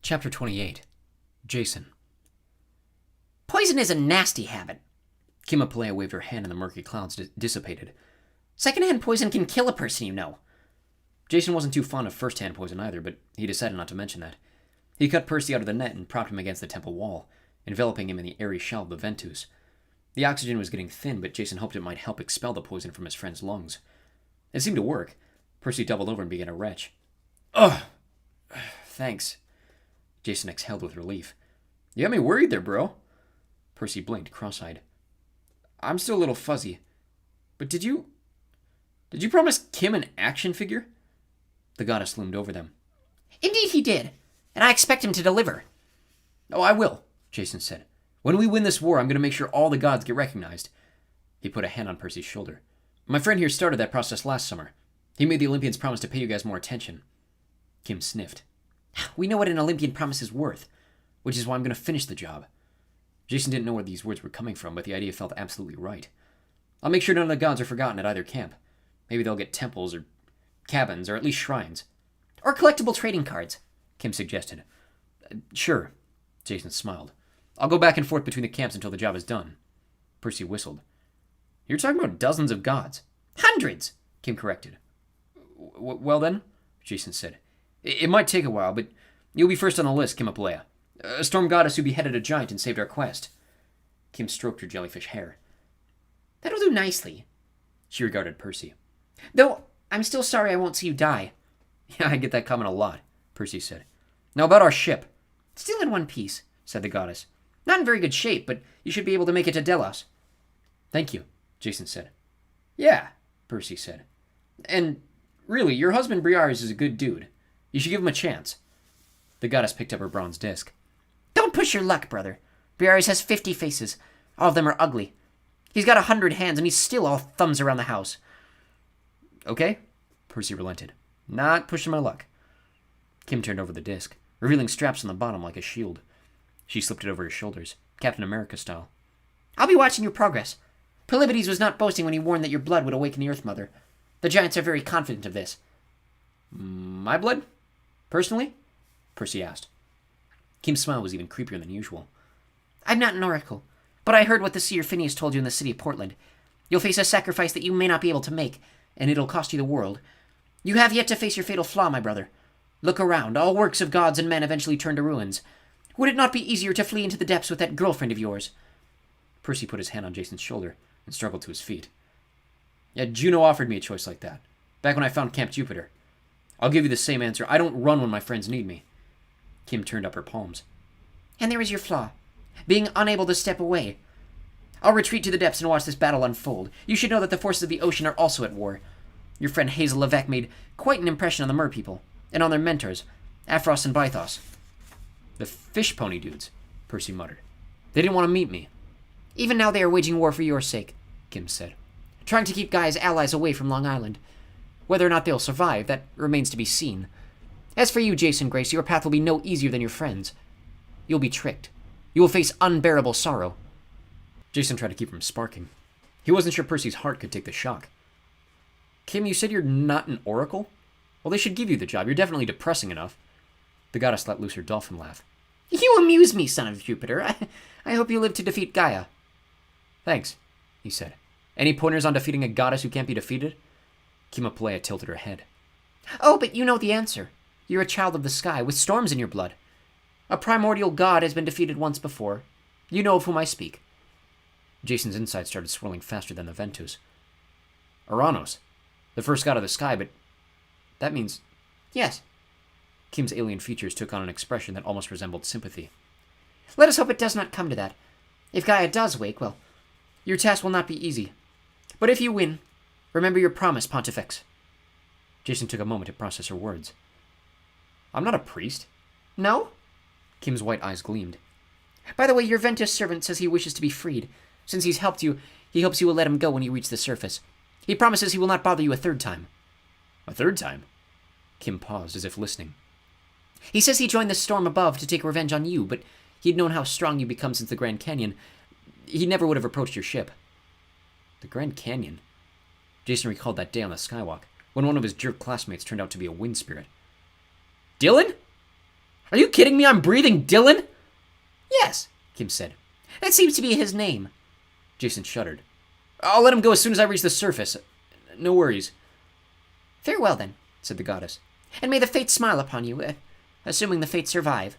Chapter 28. Jason. Poison is a nasty habit. Kimapalea waved her hand and the murky clouds dissipated. Secondhand poison can kill a person, you know. Jason wasn't too fond of first-hand poison either, but he decided not to mention that. He cut Percy out of the net and propped him against the temple wall, enveloping him in the airy shell of the ventus. The oxygen was getting thin, but Jason hoped it might help expel the poison from his friend's lungs. It seemed to work. Percy doubled over and began to retch. Ugh! Thanks. Jason exhaled with relief. You got me worried there, bro. Percy blinked, cross-eyed. I'm still a little fuzzy. But did you promise Kim an action figure? The goddess loomed over them. Indeed he did, and I expect him to deliver. Oh, I will, Jason said. When we win this war, I'm going to make sure all the gods get recognized. He put a hand on Percy's shoulder. My friend here started that process last summer. He made the Olympians promise to pay you guys more attention. Kim sniffed. We know what an Olympian promise is worth. Which is why I'm going to finish the job. Jason didn't know where these words were coming from, but the idea felt absolutely right. I'll make sure none of the gods are forgotten at either camp. Maybe they'll get temples or cabins, or at least shrines. Or collectible trading cards, Kim suggested. Sure, Jason smiled. I'll go back and forth between the camps until the job is done. Percy whistled. You're talking about dozens of gods. Hundreds, Kim corrected. Well then, Jason said. It might take a while, but you'll be first on the list, Kimapalea. A storm goddess who beheaded a giant and saved our quest. Kim stroked her jellyfish hair. That'll do nicely. She regarded Percy. Though, I'm still sorry I won't see you die. Yeah, I get that comment a lot, Percy said. Now about our ship. Still in one piece, said the goddess. Not in very good shape, but you should be able to make it to Delos. Thank you, Jason said. Yeah, Percy said. And really, your husband Briares is a good dude. You should give him a chance. The goddess picked up her bronze disc. Don't push your luck, brother. Briares has 50 faces. All of them are ugly. He's got 100 hands, and he's still all thumbs around the house. Okay, Percy relented. Not pushing my luck. Kim turned over the disc, revealing straps on the bottom like a shield. She slipped it over her shoulders, Captain America style. I'll be watching your progress. Polybides was not boasting when he warned that your blood would awaken the Earth Mother. The giants are very confident of this. My blood? Personally? Percy asked. Kim's smile was even creepier than usual. I'm not an oracle, but I heard what the seer Phineas told you in the city of Portland. You'll face a sacrifice that you may not be able to make, and it'll cost you the world. You have yet to face your fatal flaw, my brother. Look around. All works of gods and men eventually turn to ruins. Would it not be easier to flee into the depths with that girlfriend of yours? Percy put his hand on Jason's shoulder and struggled to his feet. Yeah, Juno offered me a choice like that, back when I found Camp Jupiter. I'll give you the same answer. I don't run when my friends need me. Kim turned up her palms. And there is your flaw. Being unable to step away. I'll retreat to the depths and watch this battle unfold. You should know that the forces of the ocean are also at war. Your friend Hazel Levesque made quite an impression on the merpeople, and on their mentors, Aphros and Bythos. The fish pony dudes, Percy muttered. They didn't want to meet me. Even now they are waging war for your sake, Kim said. Trying to keep Gaia's allies away from Long Island. Whether or not they'll survive, that remains to be seen. As for you, Jason Grace, your path will be no easier than your friends. You'll be tricked. You will face unbearable sorrow. Jason tried to keep from sparking. He wasn't sure Percy's heart could take the shock. Kim, you said you're not an oracle? Well, they should give you the job. You're definitely depressing enough. The goddess let loose her dolphin laugh. You amuse me, son of Jupiter. I hope you live to defeat Gaia. Thanks, he said. Any pointers on defeating a goddess who can't be defeated? Kimapalea tilted her head. Oh, but you know the answer. You're a child of the sky, with storms in your blood. A primordial god has been defeated once before. You know of whom I speak. Jason's insides started swirling faster than the ventus. Uranos, the first god of the sky, but that means... Yes. Kim's alien features took on an expression that almost resembled sympathy. Let us hope it does not come to that. If Gaia does wake, well, your task will not be easy. But if you win, remember your promise, Pontifex. Jason took a moment to process her words. I'm not a priest. No? Kim's white eyes gleamed. By the way, your Ventus servant says he wishes to be freed. Since he's helped you, he hopes you will let him go when you reach the surface. He promises he will not bother you a third time. A third time? Kim paused, as if listening. He says he joined the storm above to take revenge on you, but he'd known how strong you've become since the Grand Canyon. He never would have approached your ship. The Grand Canyon? Jason recalled that day on the skywalk, when one of his jerk classmates turned out to be a wind spirit. Dylan? Are you kidding me? I'm breathing Dylan? Yes, Kim said. That seems to be his name. Jason shuddered. I'll let him go as soon as I reach the surface. No worries. Farewell, then, said the goddess. And may the fates smile upon you, assuming the fates survive.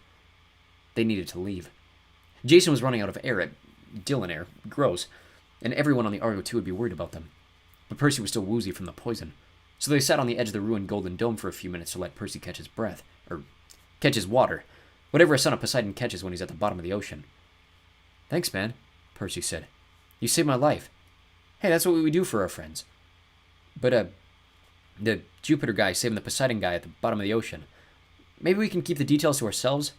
They needed to leave. Jason was running out of air at Dylan air. Gross. And everyone on the Argo 2 would be worried about them. But Percy was still woozy from the poison. So they sat on the edge of the ruined Golden Dome for a few minutes to let Percy catch his breath. Or catch his water. Whatever a son of Poseidon catches when he's at the bottom of the ocean. Thanks, man, Percy said. You saved my life. Hey, that's what we do for our friends. But, the Jupiter guy saving the Poseidon guy at the bottom of the ocean. Maybe we can keep the details to ourselves?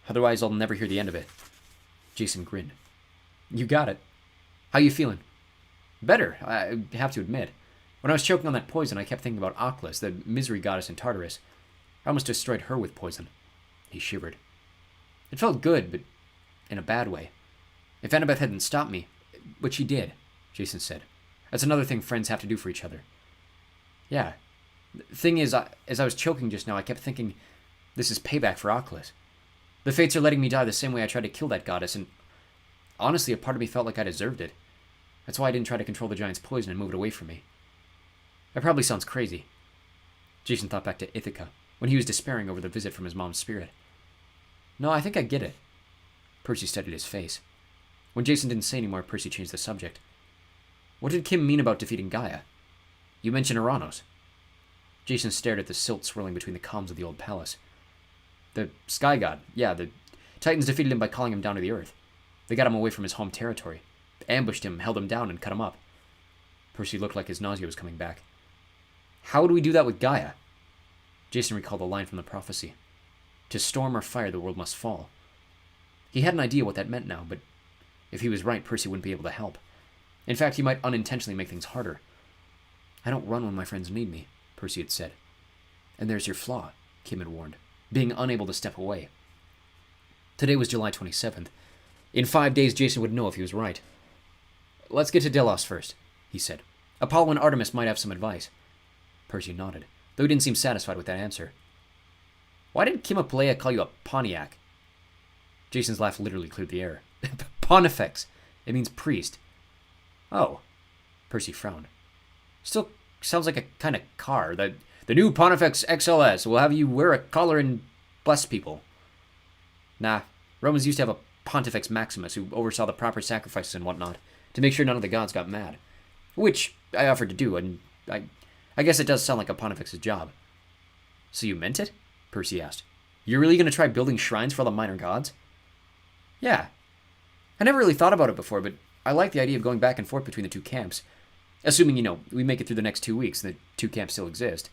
Otherwise, I'll never hear the end of it. Jason grinned. You got it. How you feeling? Better, I have to admit. When I was choking on that poison, I kept thinking about Aklis, the misery goddess in Tartarus. I almost destroyed her with poison. He shivered. It felt good, but in a bad way. If Annabeth hadn't stopped me, which she did, Jason said. That's another thing friends have to do for each other. Yeah. The thing is, as I was choking just now, I kept thinking, this is payback for Aklis. The fates are letting me die the same way I tried to kill that goddess, and honestly, a part of me felt like I deserved it. That's why I didn't try to control the giant's poison and move it away from me. That probably sounds crazy. Jason thought back to Ithaca, when he was despairing over the visit from his mom's spirit. No, I think I get it. Percy studied his face. When Jason didn't say anymore, Percy changed the subject. What did Kim mean about defeating Gaia? You mentioned Uranus. Jason stared at the silt swirling between the columns of the old palace. The sky god, yeah, the Titans defeated him by calling him down to the earth. They got him away from his home territory, ambushed him, held him down, and cut him up. Percy looked like his nausea was coming back. How would we do that with Gaia? Jason recalled a line from the prophecy. To storm or fire, the world must fall. He had an idea what that meant now, but if he was right, Percy wouldn't be able to help. In fact, he might unintentionally make things harder. I don't run when my friends need me, Percy had said. And there's your flaw, Kim had warned, being unable to step away. Today was July 27th. In 5 days, Jason would know if he was right. Let's get to Delos first, he said. Apollo and Artemis might have some advice. Percy nodded, though he didn't seem satisfied with that answer. Why did Kimapleia call you a Pontiac? Jason's laugh literally cleared the air. Pontifex. It means priest. Oh. Percy frowned. Still sounds like a kind of car. The new Pontifex XLS will have you wear a collar and bless people. Nah, Romans used to have a Pontifex Maximus who oversaw the proper sacrifices and whatnot, to make sure none of the gods got mad. Which I offered to do, and I guess it does sound like a Pontifex's job. So you meant it? Percy asked. You're really going to try building shrines for all the minor gods? Yeah. I never really thought about it before, but I like the idea of going back and forth between the two camps. Assuming, we make it through the next 2 weeks and the two camps still exist.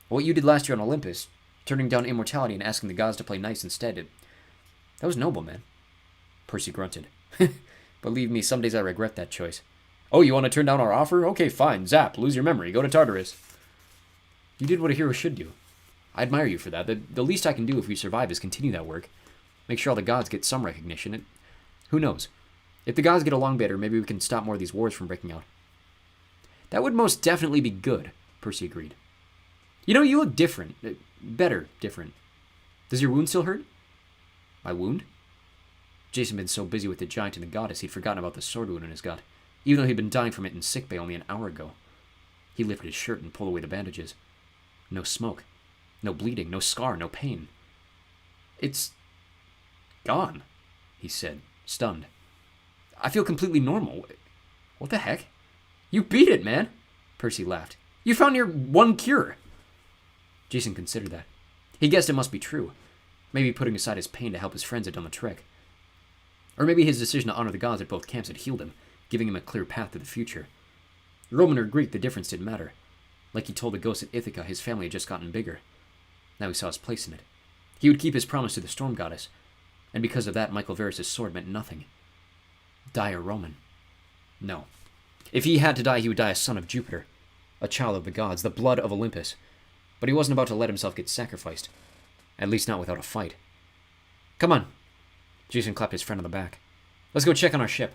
What you did last year on Olympus, turning down immortality and asking the gods to play nice instead, that was noble, man. Percy grunted. Believe me, some days I regret that choice. Oh, you want to turn down our offer? Okay, fine. Zap, lose your memory, go to Tartarus. You did what a hero should do. I admire you for that. The least I can do if we survive is continue that work. Make sure all the gods get some recognition. And who knows? If the gods get along better, maybe we can stop more of these wars from breaking out. That would most definitely be good, Percy agreed. You look different. Better different. Does your wound still hurt? My wound? Jason had been so busy with the giant and the goddess, he'd forgotten about the sword wound in his gut, even though he'd been dying from it in sickbay only an hour ago. He lifted his shirt and pulled away the bandages. No smoke. No bleeding. No scar. No pain. It's gone, he said, stunned. I feel completely normal. What the heck? You beat it, man, Percy laughed. You found your one cure. Jason considered that. He guessed it must be true. Maybe putting aside his pain to help his friends had done the trick. Or maybe his decision to honor the gods at both camps had healed him, giving him a clear path to the future. Roman or Greek, the difference didn't matter. Like he told the ghost at Ithaca, his family had just gotten bigger. Now he saw his place in it. He would keep his promise to the storm goddess, and because of that, Michael Varys' sword meant nothing. Die a Roman. No. If he had to die, he would die a son of Jupiter, a child of the gods, the blood of Olympus. But he wasn't about to let himself get sacrificed. At least not without a fight. Come on. Jason clapped his friend on the back. Let's go check on our ship.